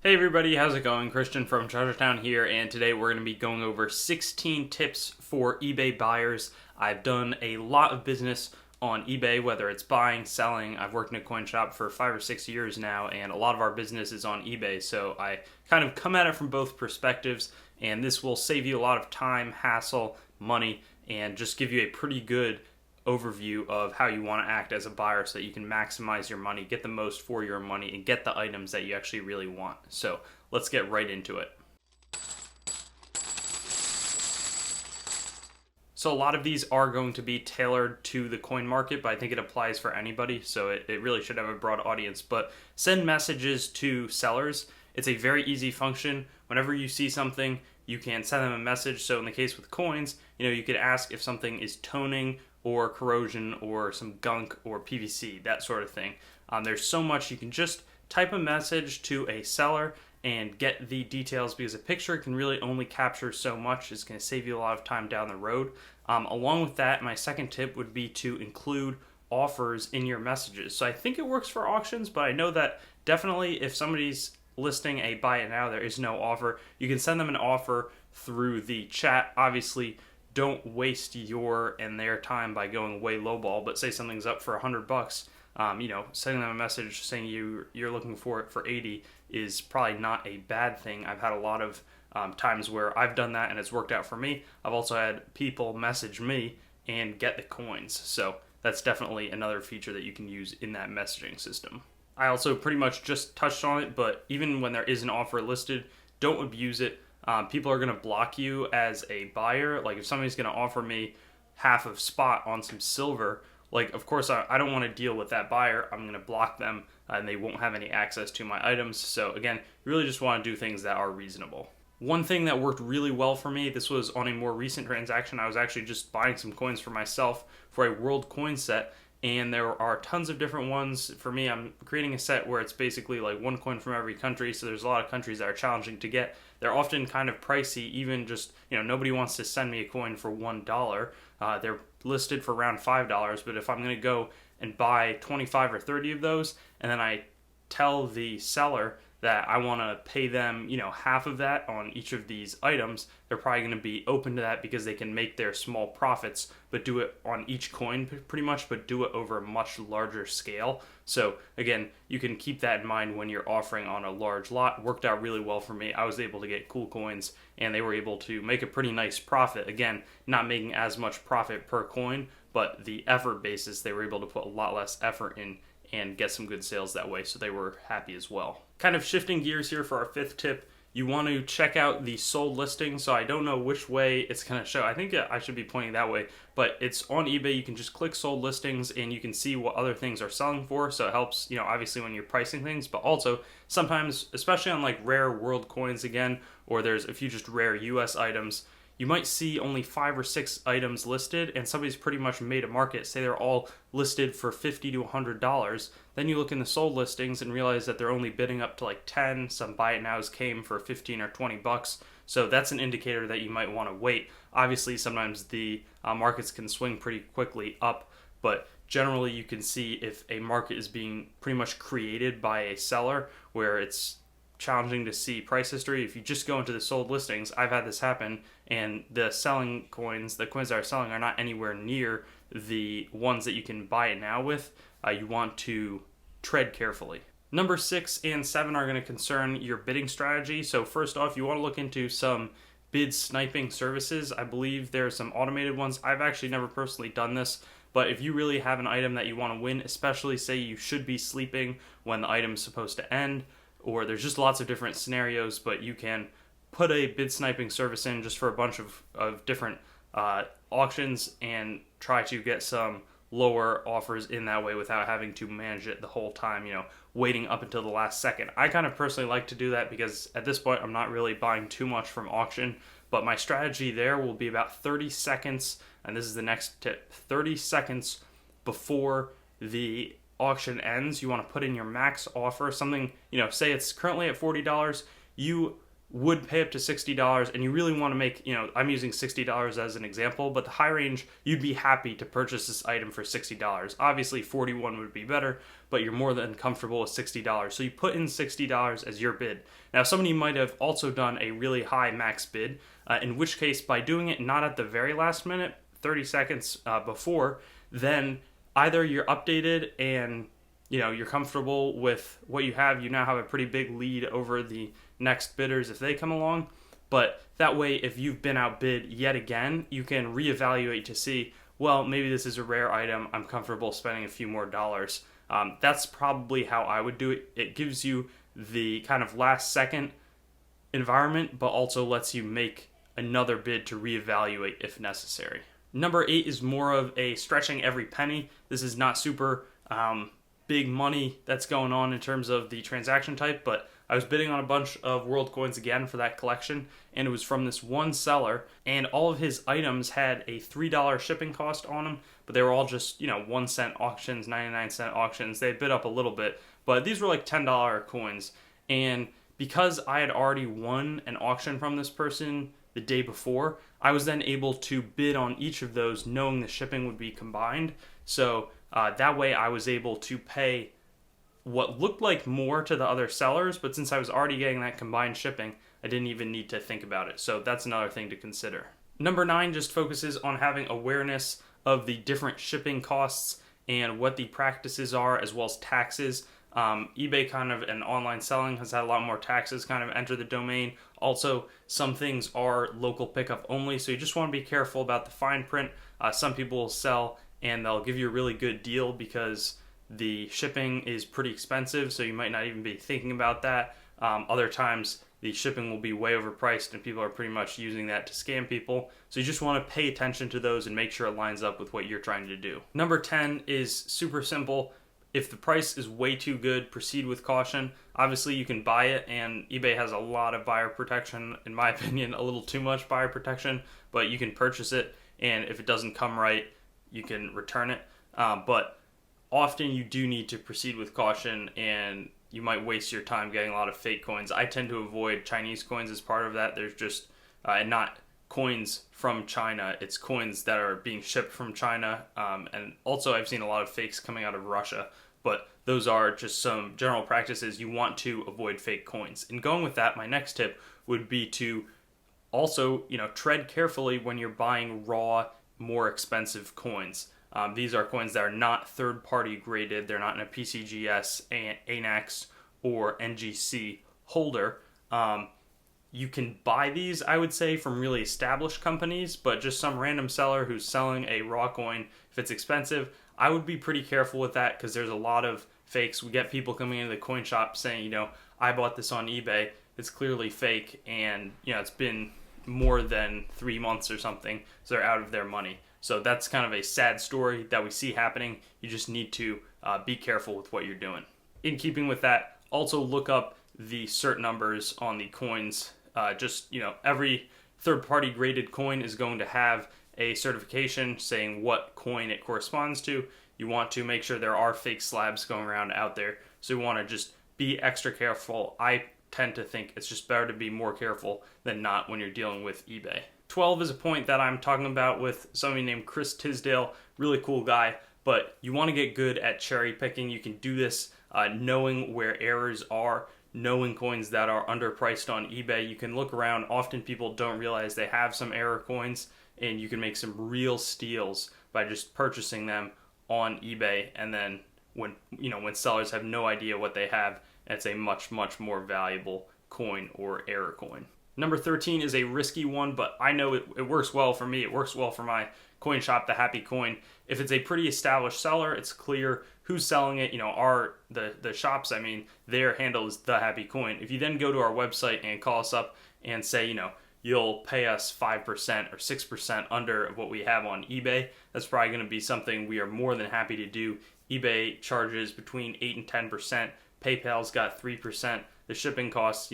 Hey everybody, how's it going? Christian from Treasuretown here, and today we're going to be going over 16 tips for eBay buyers. I've done a lot of business on eBay, whether it's buying, selling. I've worked in a coin shop for 5 or 6 years now, and a lot of our business is on eBay, so I kind of come at it from both perspectives, and this will save you a lot of time, hassle, money, and just give you a pretty good overview of how you want to act as a buyer so that you can maximize your money, get the most for your money, and get the items that you actually really want. So let's get right into it. So a lot of these are going to be tailored to the coin market, but I think it applies for anybody, so it really should have a broad audience. But send messages to sellers. It's a very easy function. Whenever you see something, you can send them a message. So in the case with coins, you could ask if something is toning or corrosion or some gunk or PVC, that sort of thing. There's so much. You can just type a message to a seller and get the details, because a picture can really only capture so much. It's going to save you a lot of time down the road. Along with that, my second tip would be to include offers in your messages. So I think it works for auctions, but I know that definitely if somebody's listing a buy it now, there is no offer. You can send them an offer through the chat. Obviously, don't waste your and their time by going way lowball, but say something's up for $100, sending them a message saying you're looking for it for 80 is probably not a bad thing. I've had a lot of times where I've done that and it's worked out for me. I've also had people message me and get the coins. So that's definitely another feature that you can use in that messaging system. I also pretty much just touched on it, but even when there is an offer listed, don't abuse it. People are going to block you as a buyer. Like if somebody's going to offer me half of spot on some silver, of course I don't want to deal with that buyer. I'm going to block them and they won't have any access to my items. So again, you really just want to do things that are reasonable. One thing that worked really well for me, this was on a more recent transaction. I was actually just buying some coins for myself for a world coin set. And there are tons of different ones. For me, I'm creating a set where it's basically like one coin from every country. So there's a lot of countries that are challenging to get. They're often kind of pricey, even just, nobody wants to send me a coin for $1. They're listed for around $5. But if I'm going to go and buy 25 or 30 of those, and then I tell the seller that I want to pay them, half of that on each of these items, they're probably going to be open to that because they can make their small profits, but do it on each coin pretty much, but do it over a much larger scale. So again, you can keep that in mind when you're offering on a large lot. Worked out really well for me. I was able to get cool coins and they were able to make a pretty nice profit. Again, not making as much profit per coin, but the effort basis, they were able to put a lot less effort in and get some good sales that way, so they were happy as well. Kind of shifting gears here for our fifth tip, you want to check out the sold listing. So I don't know which way it's going to show. I think I should be pointing that way, but it's on eBay. You can just click sold listings and you can see what other things are selling for. So it helps, obviously when you're pricing things, but also sometimes, especially on like rare world coins again, or there's a few just rare US items, you might see only 5 or 6 items listed and somebody's pretty much made a market. Say they're all listed for $50 to $100. Then you look in the sold listings and realize that they're only bidding up to like 10. Some buy it nows came for 15 or 20 bucks. So that's an indicator that you might want to wait. Obviously, sometimes the markets can swing pretty quickly up, but generally you can see if a market is being pretty much created by a seller where it's challenging to see price history. If you just go into the sold listings, I've had this happen, and the selling coins, the coins that are selling are not anywhere near the ones that you can buy it now with. You want to tread carefully. Number 6 and 7 are going to concern your bidding strategy. So first off, you want to look into some bid sniping services. I believe there are some automated ones. I've actually never personally done this, but if you really have an item that you want to win, especially say you should be sleeping when the item is supposed to end, or there's just lots of different scenarios, but you can put a bid sniping service in just for a bunch of different auctions and try to get some lower offers in that way without having to manage it the whole time, waiting up until the last second. I kind of personally like to do that because at this point I'm not really buying too much from auction, but my strategy there will be about 30 seconds, and this is the next tip, 30 seconds before the auction ends, you want to put in your max offer, something, say it's currently at $40, you would pay up to $60 and you really want to make, I'm using $60 as an example, but the high range, you'd be happy to purchase this item for $60. Obviously 41 would be better, but you're more than comfortable with $60. So you put in $60 as your bid. Now somebody might have also done a really high max bid, in which case by doing it not at the very last minute, 30 seconds before, then either you're updated and you're comfortable with what you have. You now have a pretty big lead over the next bidders if they come along. But that way, if you've been outbid yet again, you can reevaluate to see, well, maybe this is a rare item. I'm comfortable spending a few more dollars. That's probably how I would do it. It gives you the kind of last second environment, but also lets you make another bid to reevaluate if necessary. Number 8 is more of a stretching every penny. This is not super big money that's going on in terms of the transaction type, but I was bidding on a bunch of world coins again for that collection, and it was from this one seller, and all of his items had a $3 shipping cost on them, but they were all just 1 cent auctions, 99-cent auctions. They bid up a little bit, but these were like $10 coins. And because I had already won an auction from this person the day before, I was then able to bid on each of those knowing the shipping would be combined. So that way I was able to pay what looked like more to the other sellers, but since I was already getting that combined shipping, I didn't even need to think about it. So that's another thing to consider. Number 9 just focuses on having awareness of the different shipping costs and what the practices are, as well as taxes. eBay kind of and online selling has had a lot more taxes kind of enter the domain. Also, some things are local pickup only, so you just want to be careful about the fine print. Some people will sell and they'll give you a really good deal because the shipping is pretty expensive, so you might not even be thinking about that. Other times, the shipping will be way overpriced and people are pretty much using that to scam people. So you just want to pay attention to those and make sure it lines up with what you're trying to do. Number 10 is super simple. If the price is way too good, proceed with caution. Obviously, you can buy it, and eBay has a lot of buyer protection, in my opinion, a little too much buyer protection, but you can purchase it, and if it doesn't come right, you can return it. But often you do need to proceed with caution, and you might waste your time getting a lot of fake coins. I tend to avoid Chinese coins as part of that. There's just not coins from China. It's coins that are being shipped from China. And also I've seen a lot of fakes coming out of Russia. But those are just some general practices. You want to avoid fake coins. And going with that, my next tip would be to also, tread carefully when you're buying raw, more expensive coins. These are coins that are not third-party graded. They're not in a PCGS, ANAX, or NGC holder. You can buy these, I would say, from really established companies, but just some random seller who's selling a raw coin, if it's expensive, I would be pretty careful with that because there's a lot of fakes. We get people coming into the coin shop saying, I bought this on eBay. It's clearly fake, and it's been more than 3 months or something, so they're out of their money. So that's kind of a sad story that we see happening. You just need to be careful with what you're doing. In keeping with that, also look up the cert numbers on the coins. Every third-party graded coin is going to have a certification saying what coin it corresponds to. You want to make sure there are fake slabs going around out there. So you want to just be extra careful. I tend to think it's just better to be more careful than not when you're dealing with eBay. 12 is a point that I'm talking about with somebody named Chris Tisdale, really cool guy, but you want to get good at cherry picking. You can do this knowing where errors are, knowing coins that are underpriced on eBay. You can look around. Often people don't realize they have some error coins, and you can make some real steals by just purchasing them on eBay, and then when sellers have no idea what they have, it's a much, much more valuable coin or error coin. Number 13 is a risky one, but I know it works well for me. It works well for my coin shop, The Happy Coin. If it's a pretty established seller, it's clear who's selling it. The shops, their handle is The Happy Coin. If you then go to our website and call us up and say, you'll pay us 5% or 6% under what we have on eBay, that's probably going to be something we are more than happy to do. eBay charges between 8 and 10%. PayPal's got 3%. The shipping costs,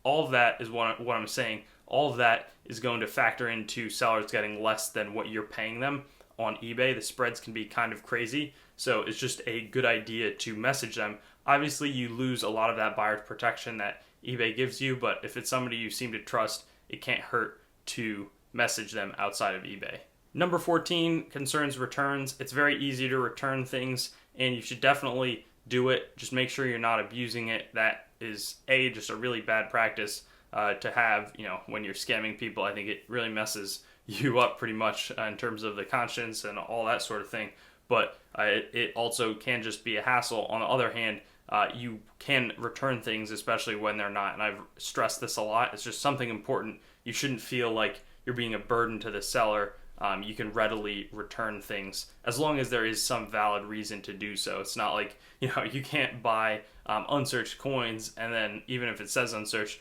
all of that is what I'm saying. All of that is going to factor into sellers getting less than what you're paying them on eBay. The spreads can be kind of crazy. So it's just a good idea to message them. Obviously, you lose a lot of that buyer's protection that eBay gives you, but if it's somebody you seem to trust, it can't hurt to message them outside of eBay. Number 14 concerns returns. It's very easy to return things, and you should definitely do it. Just make sure you're not abusing it. That is just a really bad practice to have, when you're scamming people. I think it really messes you up pretty much in terms of the conscience and all that sort of thing. But it also can just be a hassle. On the other hand, you can return things, especially when they're not. And I've stressed this a lot. It's just something important. You shouldn't feel like you're being a burden to the seller. You can readily return things as long as there is some valid reason to do so. It's not like, you can't buy unsearched coins and then, even if it says unsearched,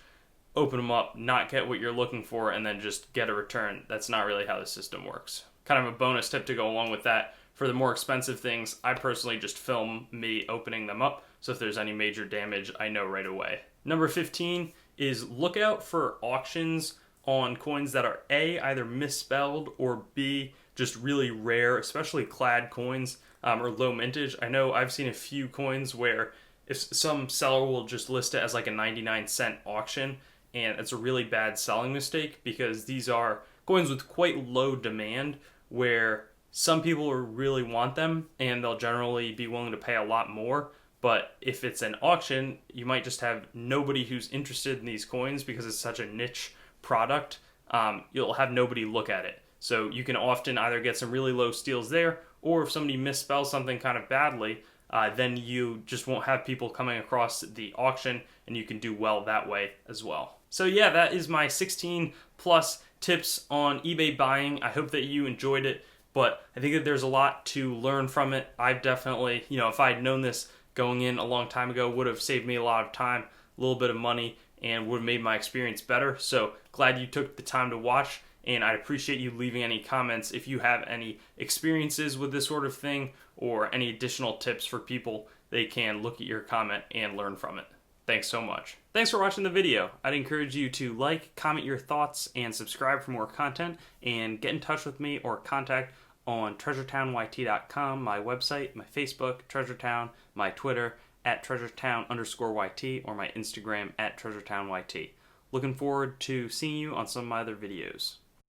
open them up, not get what you're looking for, and then just get a return. That's not really how the system works. Kind of a bonus tip to go along with that. For the more expensive things, I personally just film me opening them up, so if there's any major damage, I know right away. Number 15 is look out for auctions on coins that are A, either misspelled, or B, just really rare, especially clad coins or low mintage. I know I've seen a few coins where if some seller will just list it as like a 99-cent auction, and it's a really bad selling mistake because these are coins with quite low demand where some people really want them and they'll generally be willing to pay a lot more. But if it's an auction, you might just have nobody who's interested in these coins because it's such a niche product. You'll have nobody look at it. So you can often either get some really low steals there, or if somebody misspells something kind of badly, then you just won't have people coming across the auction, and you can do well that way as well. So yeah, that is my 16 plus tips on eBay buying. I hope that you enjoyed it, but I think that there's a lot to learn from it. I've definitely, if I had known this going in a long time ago, would have saved me a lot of time, a little bit of money, and would have made my experience better. So glad you took the time to watch, and I'd appreciate you leaving any comments if you have any experiences with this sort of thing or any additional tips for people. They can look at your comment and learn from it. Thanks so much. Thanks for watching the video. I'd encourage you to like, comment your thoughts, and subscribe for more content, and get in touch with me or contact on treasuretown.yt.com, my website, my Facebook, Treasuretown, my Twitter, @treasuretown_YT, or my Instagram, @treasuretown_YT. Looking forward to seeing you on some of my other videos.